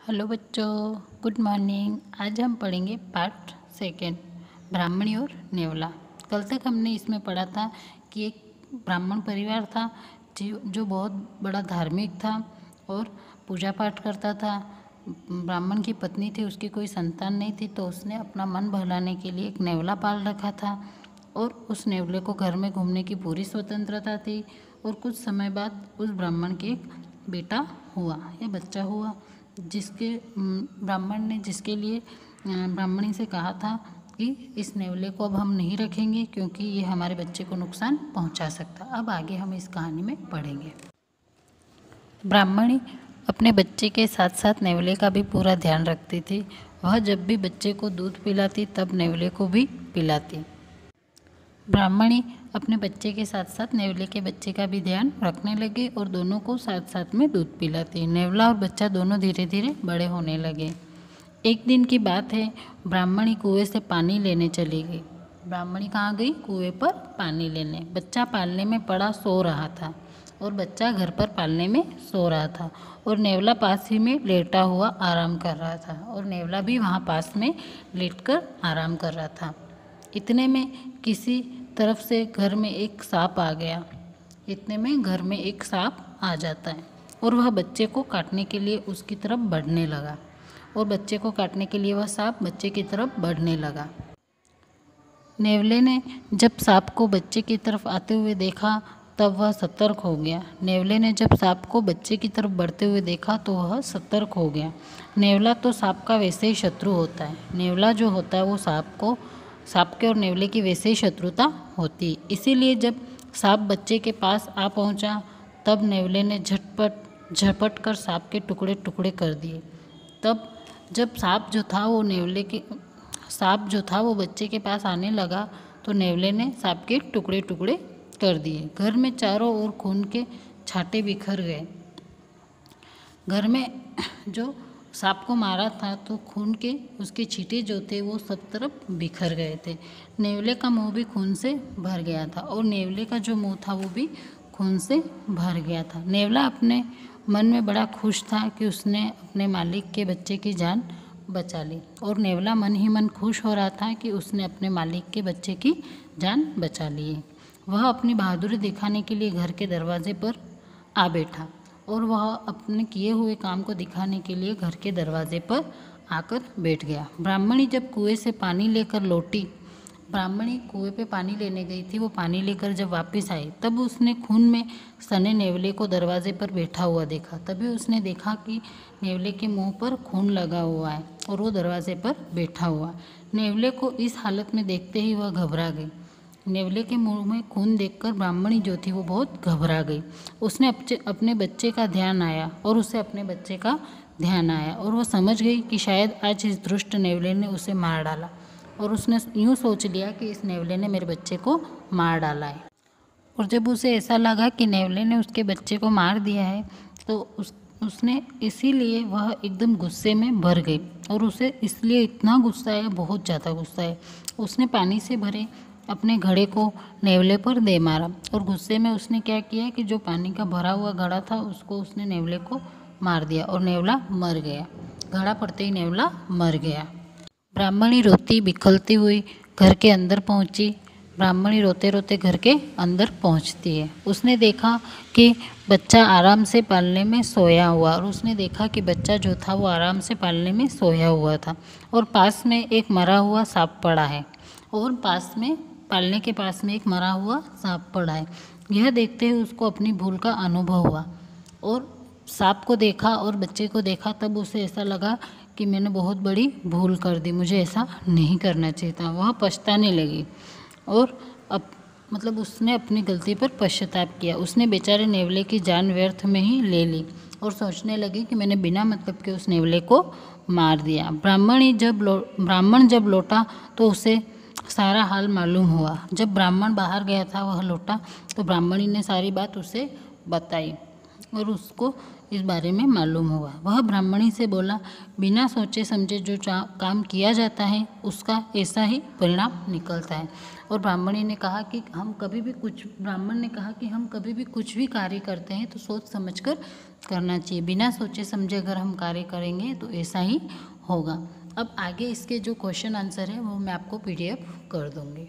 Hello बच्चों, good morning. आज हम पढ़ेंगे पार्ट सेकेंड, ब्राह्मणी और नेवला। कल तक हमने इसमें पढ़ा था कि एक ब्राह्मण परिवार था जो बहुत बड़ा धार्मिक था और पूजा पाठ करता था। ब्राह्मण की पत्नी थी, उसकी कोई संतान नहीं थी, तो उसने अपना मन बहलाने के लिए एक नेवला पाल रखा था और उस नेवले को घर में घूमने की पूरी स्वतंत्रता थी। और कुछ समय बाद उस ब्राह्मण के एक बेटा हुआ या बच्चा हुआ, जिसके ब्राह्मण ने जिसके लिए ब्राह्मणी से कहा था कि इस नेवले को अब हम नहीं रखेंगे क्योंकि ये हमारे बच्चे को नुकसान पहुंचा सकता। अब आगे हम इस कहानी में पढ़ेंगे। ब्राह्मणी अपने बच्चे के साथ साथ नेवले का भी पूरा ध्यान रखती थी। वह जब भी बच्चे को दूध पिलाती तब नेवले को भी पिलाती। ब्राह्मणी अपने बच्चे के साथ साथ नेवले के बच्चे का भी ध्यान रखने लगे और दोनों को साथ साथ में दूध पिलाती। नेवला और बच्चा दोनों धीरे धीरे बड़े होने लगे। एक दिन की बात है, ब्राह्मणी कुएं से पानी लेने चली गई। ब्राह्मणी कहाँ गई? कुएं पर पानी लेने। बच्चा पालने में पड़ा सो रहा था और बच्चा घर पर पालने में सो रहा था और नेवला पास ही में लेटा हुआ आराम कर रहा था और नेवला भी वहाँ पास में लेटकर आराम कर रहा था। इतने में किसी तरफ से घर में एक सांप आ गया। इतने में घर में एक सांप आ जाता है और वह बच्चे को काटने के लिए उसकी तरफ बढ़ने लगा और बच्चे को काटने के लिए वह सांप बच्चे की तरफ बढ़ने लगा। नेवले ने जब सांप को बच्चे की तरफ आते हुए देखा तब वह सतर्क हो गया। नेवले ने जब सांप को बच्चे की तरफ बढ़ते हुए देखा तो वह सतर्क हो गया। नेवला तो सांप का वैसे ही शत्रु होता है। नेवला जो होता है वो सांप के और नेवले की वैसे ही शत्रुता होती। इसीलिए जब सांप बच्चे के पास आ पहुंचा तब नेवले ने झपट कर सांप के टुकड़े टुकड़े कर दिए। तब जब सांप जो था वो बच्चे के पास आने लगा तो नेवले ने सांप के टुकड़े टुकड़े कर दिए। घर में चारों ओर खून के छांटे बिखर गए। घर में जो सांप को मारा था तो खून के उसके छींटे जो थे वो सब तरफ बिखर गए थे। नेवले का मुंह भी खून से भर गया था और नेवले का जो मुंह था वो भी खून से भर गया था। नेवला अपने मन में बड़ा खुश था कि उसने अपने मालिक के बच्चे की जान बचा ली और नेवला मन ही मन खुश हो रहा था कि उसने अपने मालिक के बच्चे की जान बचा ली है। वह अपनी बहादुरी दिखाने के लिए घर के दरवाजे पर आ बैठा और वह अपने किए हुए काम को दिखाने के लिए घर के दरवाजे पर आकर बैठ गया। ब्राह्मणी जब कुएं से पानी लेकर लौटी, ब्राह्मणी कुएं पे पानी लेने गई थी, वो पानी लेकर जब वापस आई तब उसने खून में सने नेवले को दरवाजे पर बैठा हुआ देखा। तभी उसने देखा कि नेवले के मुंह पर खून लगा हुआ है और वो दरवाजे पर बैठा हुआ। नेवले को इस हालत में देखते ही वह घबरा गई। नेवले के मुंह में खून देखकर ब्राह्मणी जो थी वो बहुत घबरा गई। उसने अपने बच्चे का ध्यान आया और उसे अपने बच्चे का ध्यान आया और वह समझ गई कि शायद आज इस दुष्ट नेवले ने उसे मार डाला और उसने यूँ सोच लिया कि इस नेवले ने मेरे बच्चे को मार डाला है। और जब उसे ऐसा लगा कि नेवले ने उसके बच्चे को मार दिया है तो उसने इसीलिए वह एकदम गुस्से में भर गई और उसे इसलिए इतना गुस्सा है, बहुत ज़्यादा गुस्सा है। उसने पानी से भरे अपने घड़े को नेवले पर दे मारा और गुस्से में उसने क्या किया कि जो पानी का भरा हुआ घड़ा था उसको उसने नेवले को मार दिया और नेवला मर गया। घड़ा पड़ते ही नेवला मर गया। ब्राह्मणी रोती बिखलती हुई घर के अंदर पहुंची। ब्राह्मणी रोते रोते घर के अंदर पहुंचती है। उसने देखा कि बच्चा आराम से पालने में सोया हुआ और उसने देखा कि बच्चा जो था वो आराम से पालने में सोया हुआ था और पास में एक मरा हुआ सांप पड़ा है और पालने के पास में एक मरा हुआ सांप पड़ा है। यह देखते हुए उसको अपनी भूल का अनुभव हुआ और सांप को देखा और बच्चे को देखा तब उसे ऐसा लगा कि मैंने बहुत बड़ी भूल कर दी, मुझे ऐसा नहीं करना चाहिए था। वह पछताने लगी और उसने अपनी गलती पर पश्चाताप किया। उसने बेचारे नेवले की जान व्यर्थ में ही ले ली और सोचने लगी कि मैंने बिना मतलब के उस नेवले को मार दिया। ब्राह्मण जब लौटा तो उसे सारा हाल मालूम हुआ। जब ब्राह्मण बाहर गया था वह लौटा तो ब्राह्मणी ने सारी बात उसे बताई और उसको इस बारे में मालूम हुआ। वह ब्राह्मणी से बोला, बिना सोचे समझे जो काम किया जाता है उसका ऐसा ही परिणाम निकलता है। और ब्राह्मण ने कहा कि हम कभी भी कुछ भी कार्य करते हैं तो सोच समझकर करना चाहिए। बिना सोचे समझे अगर हम कार्य करेंगे तो ऐसा ही होगा। अब आगे इसके जो क्वेश्चन आंसर है वो मैं आपको PDF कर दूँगी।